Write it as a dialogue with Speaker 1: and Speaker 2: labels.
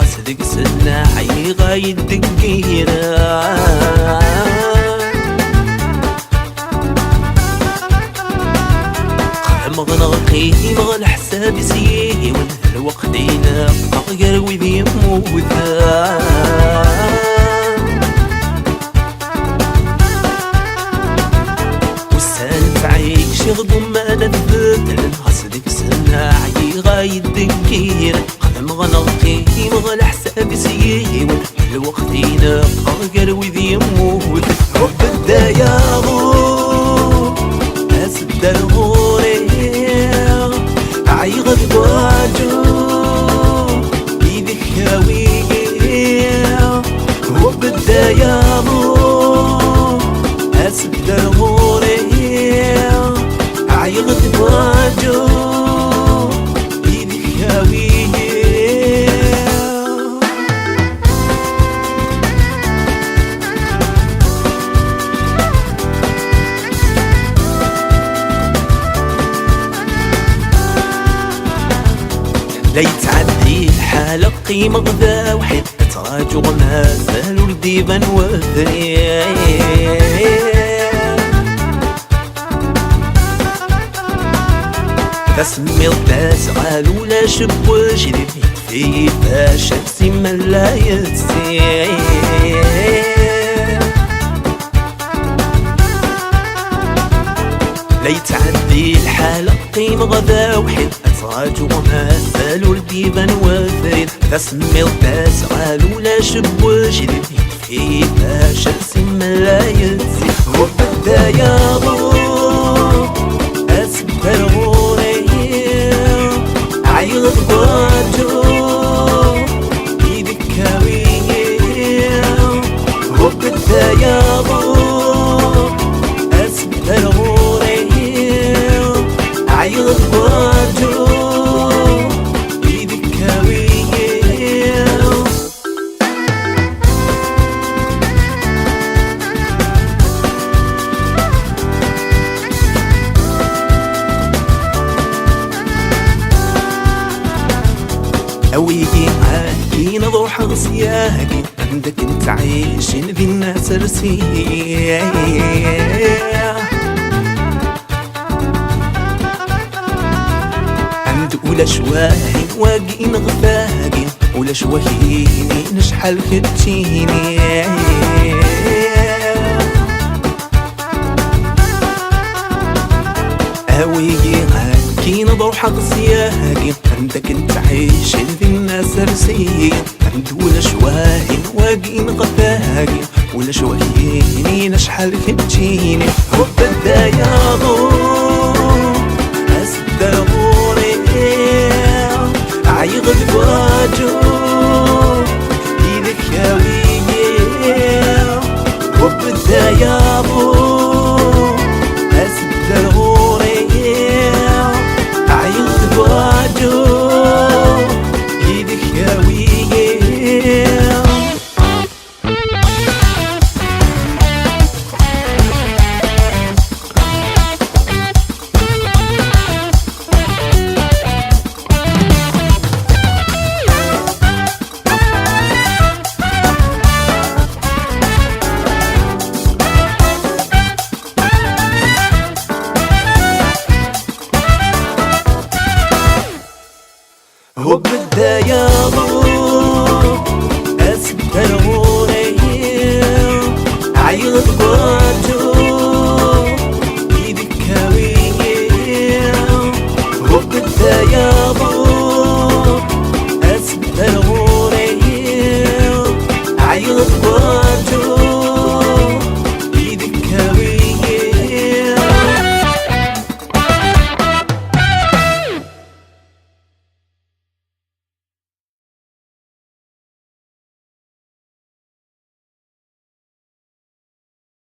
Speaker 1: ناس دق سنة حي غايد دقيرة مغنقي مغل حساب سيه والوقت ينقى غير وذي يموتها والسالف عيش يغضم ما لذت الناس ديك سنة عي غايد دقيرة مغنقي مغل حساب سيه والوقت ينقى غير وذي يموت وبدا يغور أسد الغوري عيغ بواجو بيدك هاويه وبدا يامو أسد الغوري عيغ بواجو بيدك هاويه لا يتعدي الحال قيمة غدا وحيد تراجع ما زالوا الديبان وذري تسمي الداس غالو لا شبوش اللي في شمسي من لا يتسي لا يتعدي الحال قيمة غدا وحيد أزواج وما زالوا الديبان وثريد تسمي الداس غالو لا شبوش اللي في شمس من لا يتسي وبدا يغور أسد الغوري عيغ بواجو بيدك هاويه وبدا يغور أسد الغوري عيغ بواجو بيدك هاويه أويجي معاكي نضوح غصياكي عندك انت عايشين ذي الناس رسيه ولا شواهي واقين غفاقين ولا شواهيني نشحال كتيني اويجي غاكي نضوح غصياقين عندك انت عايشين ذي الناس رسيين عند ولا شواهي واقين غفاقين ولا شواهيني نشحال كتيني وبدا يغور أسد الغوري عيغ بواجو